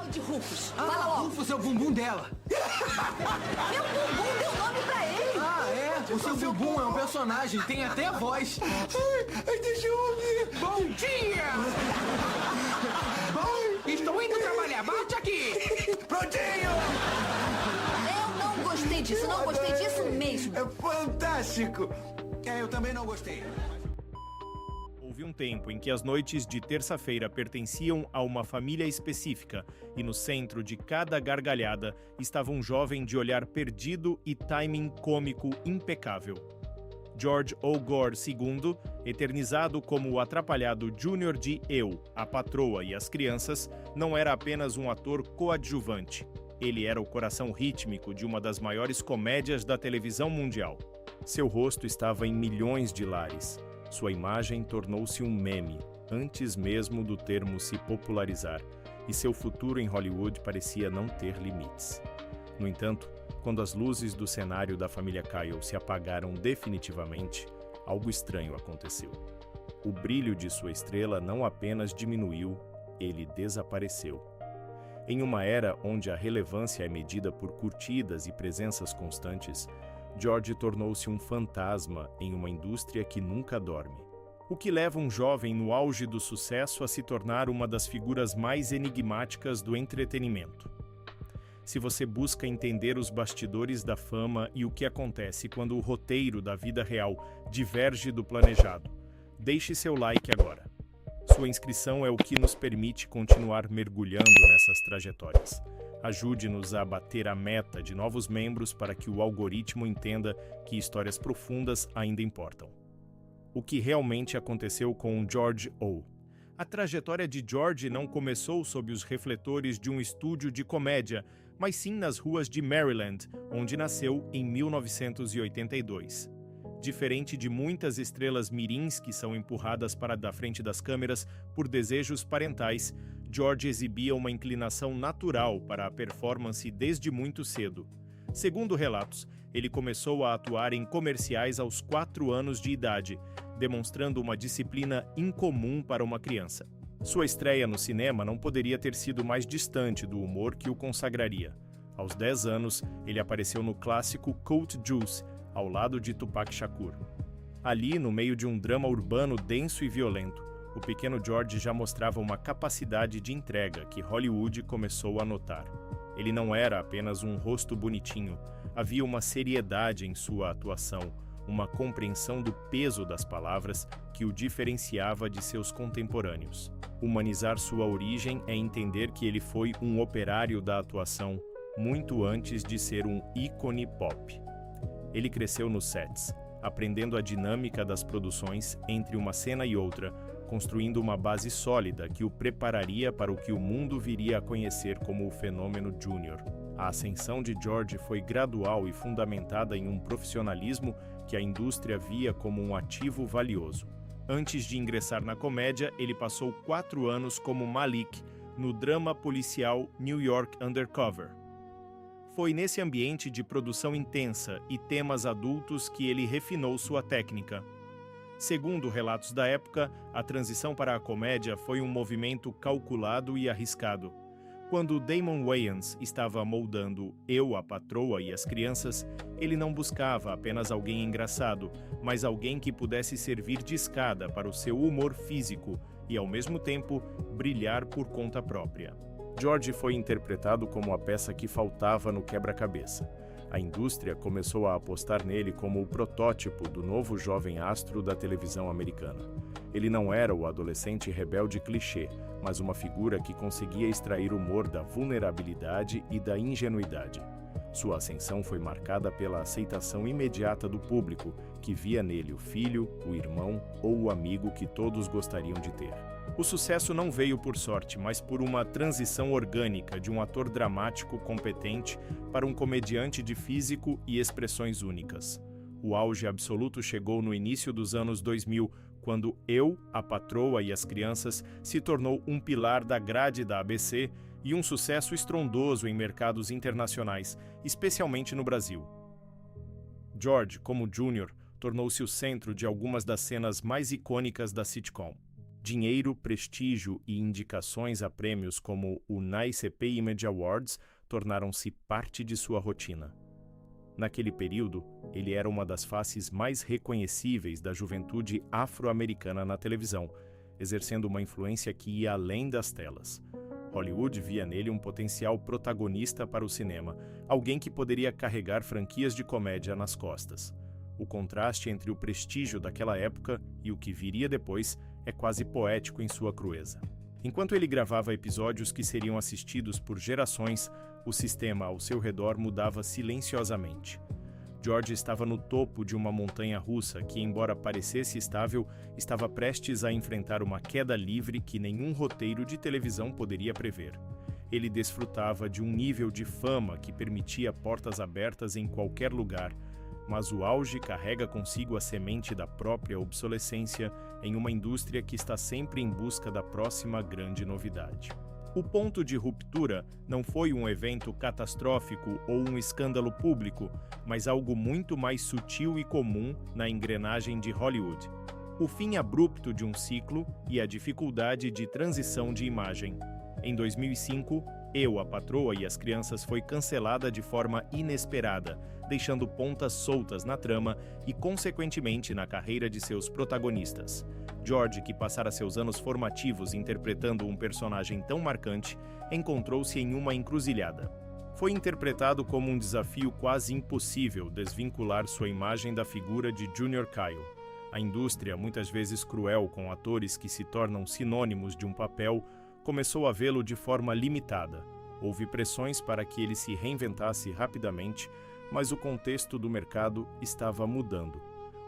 chame de Rufus. Fala logo. Rufus é o bumbum dela. Meu bumbum deu nome pra ele. Ah, é? O seu bumbum é um personagem, tem até a voz. Ai, deixa eu ouvir. Bom dia! Estou indo trabalhar, bate aqui! Prontinho! Eu não gostei disso, não gostei disso mesmo. É fantástico. Eu também não gostei. Houve um tempo em que as noites de terça-feira pertenciam a uma família específica e no centro de cada gargalhada estava um jovem de olhar perdido e timing cômico impecável. George O. Gore II, eternizado como o atrapalhado Júnior de Eu, a Patroa e as Crianças, não era apenas um ator coadjuvante. Ele era o coração rítmico de uma das maiores comédias da televisão mundial. Seu rosto estava em milhões de lares. Sua imagem tornou-se um meme, antes mesmo do termo se popularizar, e seu futuro em Hollywood parecia não ter limites. No entanto, quando as luzes do cenário da família Kyle se apagaram definitivamente, algo estranho aconteceu. O brilho de sua estrela não apenas diminuiu, ele desapareceu. Em uma era onde a relevância é medida por curtidas e presenças constantes, George tornou-se um fantasma em uma indústria que nunca dorme. O que leva um jovem no auge do sucesso a se tornar uma das figuras mais enigmáticas do entretenimento. Se você busca entender os bastidores da fama e o que acontece quando o roteiro da vida real diverge do planejado, deixe seu like agora. Sua inscrição é o que nos permite continuar mergulhando nessas trajetórias. Ajude-nos a bater a meta de novos membros para que o algoritmo entenda que histórias profundas ainda importam. O que realmente aconteceu com George O. A trajetória de George não começou sob os refletores de um estúdio de comédia, mas sim nas ruas de Maryland, onde nasceu em 1982. Diferente de muitas estrelas mirins que são empurradas para da frente das câmeras por desejos parentais, George exibia uma inclinação natural para a performance desde muito cedo. Segundo relatos, ele começou a atuar em comerciais aos 4 anos de idade, demonstrando uma disciplina incomum para uma criança. Sua estreia no cinema não poderia ter sido mais distante do humor que o consagraria. Aos 10 anos, ele apareceu no clássico Cult Juice, ao lado de Tupac Shakur. Ali, no meio de um drama urbano denso e violento, o pequeno George já mostrava uma capacidade de entrega que Hollywood começou a notar. Ele não era apenas um rosto bonitinho, havia uma seriedade em sua atuação, uma compreensão do peso das palavras que o diferenciava de seus contemporâneos. Humanizar sua origem é entender que ele foi um operário da atuação muito antes de ser um ícone pop. Ele cresceu nos sets, aprendendo a dinâmica das produções entre uma cena e outra, construindo uma base sólida que o prepararia para o que o mundo viria a conhecer como o fenômeno Júnior. A ascensão de George foi gradual e fundamentada em um profissionalismo que a indústria via como um ativo valioso. Antes de ingressar na comédia, ele passou 4 anos como Malik no drama policial New York Undercover. Foi nesse ambiente de produção intensa e temas adultos que ele refinou sua técnica. Segundo relatos da época, a transição para a comédia foi um movimento calculado e arriscado. Quando Damon Wayans estava moldando Eu, a Patroa e as Crianças, ele não buscava apenas alguém engraçado, mas alguém que pudesse servir de escada para o seu humor físico e, ao mesmo tempo, brilhar por conta própria. George foi interpretado como a peça que faltava no quebra-cabeça. A indústria começou a apostar nele como o protótipo do novo jovem astro da televisão americana. Ele não era o adolescente rebelde clichê, mas uma figura que conseguia extrair humor da vulnerabilidade e da ingenuidade. Sua ascensão foi marcada pela aceitação imediata do público, que via nele o filho, o irmão ou o amigo que todos gostariam de ter. O sucesso não veio por sorte, mas por uma transição orgânica de um ator dramático competente para um comediante de físico e expressões únicas. O auge absoluto chegou no início dos anos 2000, quando Eu, a Patroa e as Crianças se tornou um pilar da grade da ABC e um sucesso estrondoso em mercados internacionais, especialmente no Brasil. George, como Júnior, tornou-se o centro de algumas das cenas mais icônicas da sitcom. Dinheiro, prestígio e indicações a prêmios como o NAICP Image Awards tornaram-se parte de sua rotina. Naquele período, ele era uma das faces mais reconhecíveis da juventude afro-americana na televisão, exercendo uma influência que ia além das telas. Hollywood via nele um potencial protagonista para o cinema, alguém que poderia carregar franquias de comédia nas costas. O contraste entre o prestígio daquela época e o que viria depois é quase poético em sua crueza. Enquanto ele gravava episódios que seriam assistidos por gerações, o sistema ao seu redor mudava silenciosamente. George estava no topo de uma montanha russa que, embora parecesse estável, estava prestes a enfrentar uma queda livre que nenhum roteiro de televisão poderia prever. Ele desfrutava de um nível de fama que permitia portas abertas em qualquer lugar, mas o auge carrega consigo a semente da própria obsolescência em uma indústria que está sempre em busca da próxima grande novidade. O ponto de ruptura não foi um evento catastrófico ou um escândalo público, mas algo muito mais sutil e comum na engrenagem de Hollywood. O fim abrupto de um ciclo e a dificuldade de transição de imagem. Em 2005, Eu, a Patroa e as Crianças foi cancelada de forma inesperada, deixando pontas soltas na trama e, consequentemente, na carreira de seus protagonistas. George, que passara seus anos formativos interpretando um personagem tão marcante, encontrou-se em uma encruzilhada. Foi interpretado como um desafio quase impossível desvincular sua imagem da figura de Junior Kyle. A indústria, muitas vezes cruel com atores que se tornam sinônimos de um papel, começou a vê-lo de forma limitada. Houve pressões para que ele se reinventasse rapidamente, mas o contexto do mercado estava mudando.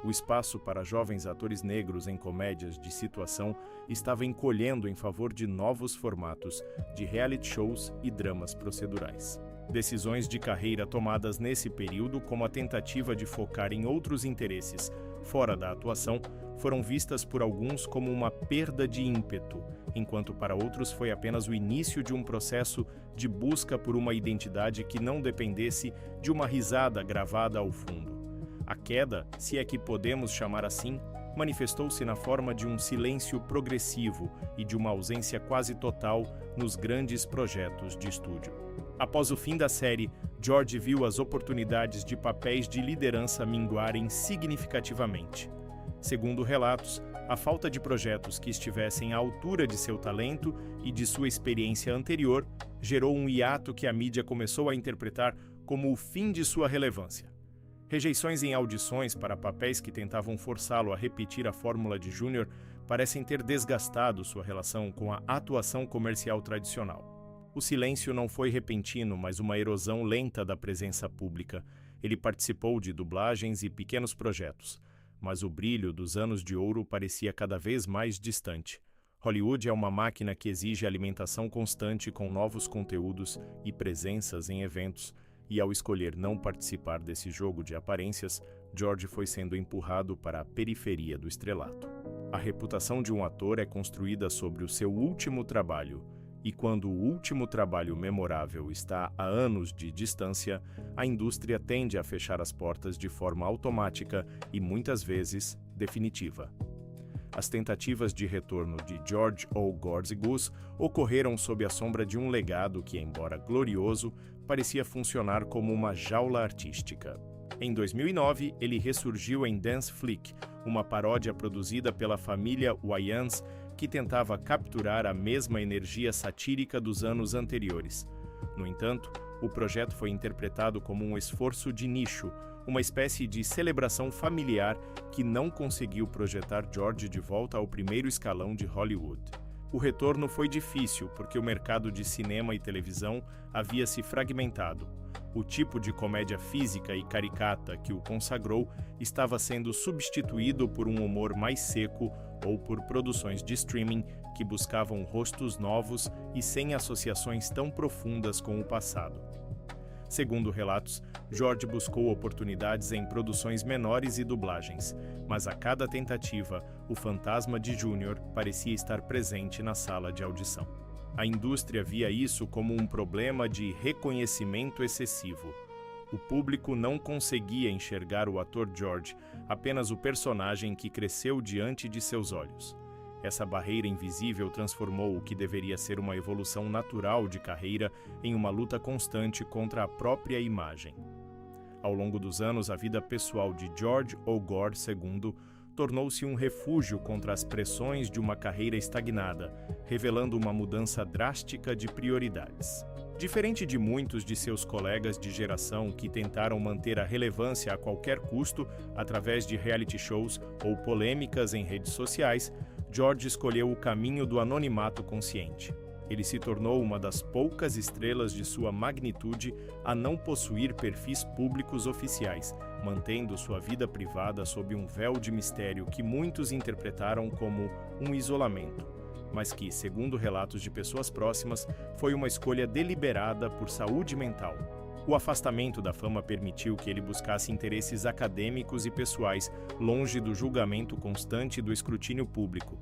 O espaço para jovens atores negros em comédias de situação estava encolhendo em favor de novos formatos, de reality shows e dramas procedurais. Decisões de carreira tomadas nesse período, como a tentativa de focar em outros interesses fora da atuação, foram vistas por alguns como uma perda de ímpeto, enquanto para outros foi apenas o início de um processo de busca por uma identidade que não dependesse de uma risada gravada ao fundo. A queda, se é que podemos chamar assim, manifestou-se na forma de um silêncio progressivo e de uma ausência quase total nos grandes projetos de estúdio. Após o fim da série, George viu as oportunidades de papéis de liderança minguarem significativamente. Segundo relatos, a falta de projetos que estivessem à altura de seu talento e de sua experiência anterior gerou um hiato que a mídia começou a interpretar como o fim de sua relevância. Rejeições em audições para papéis que tentavam forçá-lo a repetir a fórmula de Júnior parecem ter desgastado sua relação com a atuação comercial tradicional. O silêncio não foi repentino, mas uma erosão lenta da presença pública. Ele participou de dublagens e pequenos projetos, mas o brilho dos anos de ouro parecia cada vez mais distante. Hollywood é uma máquina que exige alimentação constante com novos conteúdos e presenças em eventos, e ao escolher não participar desse jogo de aparências, George foi sendo empurrado para a periferia do estrelato. A reputação de um ator é construída sobre o seu último trabalho, e quando o último trabalho memorável está a anos de distância, a indústria tende a fechar as portas de forma automática e muitas vezes definitiva. As tentativas de retorno de George O. Gorsey-Goose ocorreram sob a sombra de um legado que, embora glorioso, parecia funcionar como uma jaula artística. Em 2009, ele ressurgiu em Dance Flick, uma paródia produzida pela família Wayans que tentava capturar a mesma energia satírica dos anos anteriores. No entanto, o projeto foi interpretado como um esforço de nicho, uma espécie de celebração familiar que não conseguiu projetar George de volta ao primeiro escalão de Hollywood. O retorno foi difícil porque o mercado de cinema e televisão havia se fragmentado. O tipo de comédia física e caricata que o consagrou estava sendo substituído por um humor mais seco ou por produções de streaming que buscavam rostos novos e sem associações tão profundas com o passado. Segundo relatos, George buscou oportunidades em produções menores e dublagens, mas a cada tentativa, o fantasma de Júnior parecia estar presente na sala de audição. A indústria via isso como um problema de reconhecimento excessivo. O público não conseguia enxergar o ator George, apenas o personagem que cresceu diante de seus olhos. Essa barreira invisível transformou o que deveria ser uma evolução natural de carreira em uma luta constante contra a própria imagem. Ao longo dos anos, a vida pessoal de George O. Gore II tornou-se um refúgio contra as pressões de uma carreira estagnada, revelando uma mudança drástica de prioridades. Diferente de muitos de seus colegas de geração que tentaram manter a relevância a qualquer custo através de reality shows ou polêmicas em redes sociais, George escolheu o caminho do anonimato consciente. Ele se tornou uma das poucas estrelas de sua magnitude a não possuir perfis públicos oficiais, mantendo sua vida privada sob um véu de mistério que muitos interpretaram como um isolamento, mas que, segundo relatos de pessoas próximas, foi uma escolha deliberada por saúde mental. O afastamento da fama permitiu que ele buscasse interesses acadêmicos e pessoais, longe do julgamento constante do escrutínio público.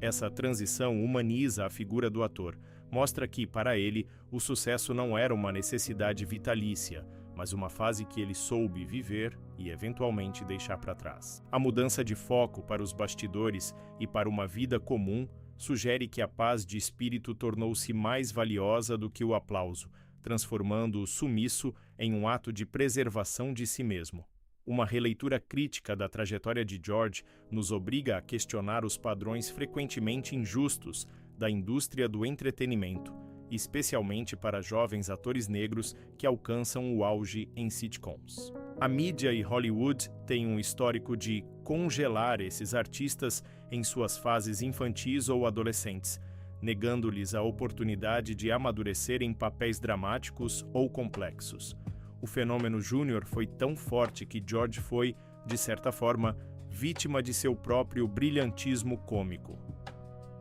Essa transição humaniza a figura do ator, mostra que, para ele, o sucesso não era uma necessidade vitalícia, mas uma fase que ele soube viver e, eventualmente, deixar para trás. A mudança de foco para os bastidores e para uma vida comum sugere que a paz de espírito tornou-se mais valiosa do que o aplauso, transformando o sumiço em um ato de preservação de si mesmo. Uma releitura crítica da trajetória de George nos obriga a questionar os padrões frequentemente injustos da indústria do entretenimento, especialmente para jovens atores negros que alcançam o auge em sitcoms. A mídia e Hollywood têm um histórico de congelar esses artistas em suas fases infantis ou adolescentes, negando-lhes a oportunidade de amadurecer em papéis dramáticos ou complexos. O fenômeno júnior foi tão forte que George foi, de certa forma, vítima de seu próprio brilhantismo cômico.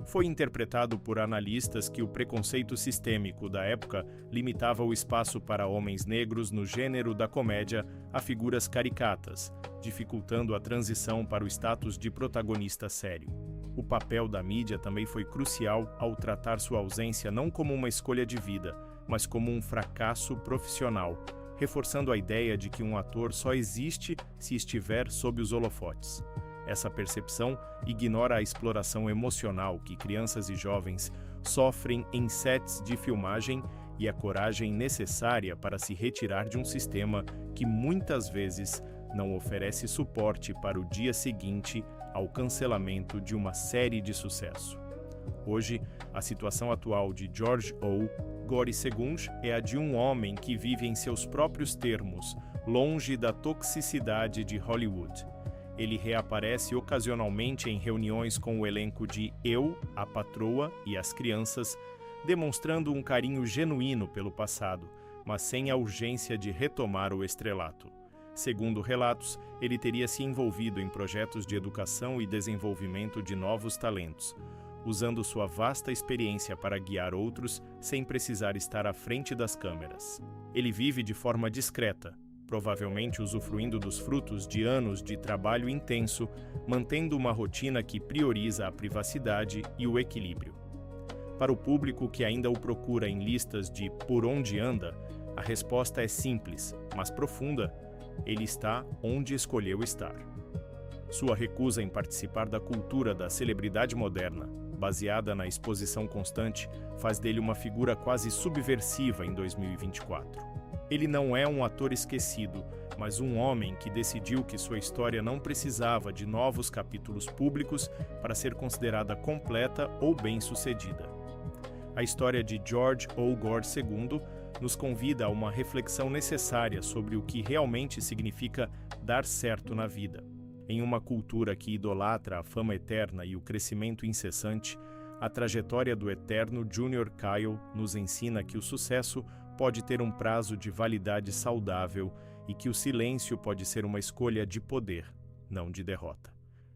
Foi interpretado por analistas que o preconceito sistêmico da época limitava o espaço para homens negros no gênero da comédia a figuras caricatas, dificultando a transição para o status de protagonista sério. O papel da mídia também foi crucial ao tratar sua ausência não como uma escolha de vida, mas como um fracasso profissional, reforçando a ideia de que um ator só existe se estiver sob os holofotes. Essa percepção ignora a exploração emocional que crianças e jovens sofrem em sets de filmagem e a coragem necessária para se retirar de um sistema que muitas vezes não oferece suporte para o dia seguinte ao cancelamento de uma série de sucesso. Hoje, a situação atual de George O. Gore II é a de um homem que vive em seus próprios termos, longe da toxicidade de Hollywood. Ele reaparece ocasionalmente em reuniões com o elenco de Eu, a Patroa e as Crianças, demonstrando um carinho genuíno pelo passado, mas sem a urgência de retomar o estrelato. Segundo relatos, ele teria se envolvido em projetos de educação e desenvolvimento de novos talentos, usando sua vasta experiência para guiar outros sem precisar estar à frente das câmeras. Ele vive de forma discreta, provavelmente usufruindo dos frutos de anos de trabalho intenso, mantendo uma rotina que prioriza a privacidade e o equilíbrio. Para o público que ainda o procura em listas de por onde anda, a resposta é simples, mas profunda: ele está onde escolheu estar. Sua recusa em participar da cultura da celebridade moderna, baseada na exposição constante, faz dele uma figura quase subversiva em 2024. Ele não é um ator esquecido, mas um homem que decidiu que sua história não precisava de novos capítulos públicos para ser considerada completa ou bem-sucedida. A história de George O. Gore II nos convida a uma reflexão necessária sobre o que realmente significa dar certo na vida. Em uma cultura que idolatra a fama eterna e o crescimento incessante, a trajetória do eterno Junior Kyle nos ensina que o sucesso pode ter um prazo de validade saudável e que o silêncio pode ser uma escolha de poder, não de derrota.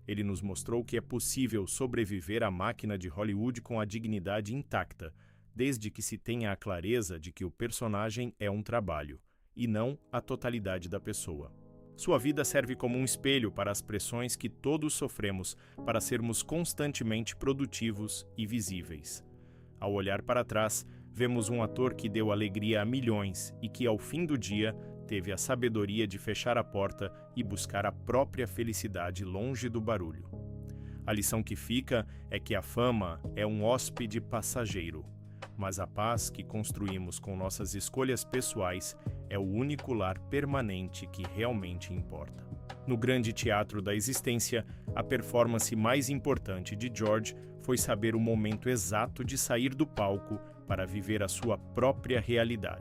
Ele nos mostrou que é possível sobreviver à máquina de Hollywood com a dignidade intacta, desde que se tenha a clareza de que o personagem é um trabalho, e não a totalidade da pessoa. Sua vida serve como um espelho para as pressões que todos sofremos para sermos constantemente produtivos e visíveis. Ao olhar para trás, vemos um ator que deu alegria a milhões e que, ao fim do dia, teve a sabedoria de fechar a porta e buscar a própria felicidade longe do barulho. A lição que fica é que a fama é um hóspede passageiro, mas a paz que construímos com nossas escolhas pessoais é o único lar permanente que realmente importa. No grande teatro da existência, a performance mais importante de George foi saber o momento exato de sair do palco para viver a sua própria realidade.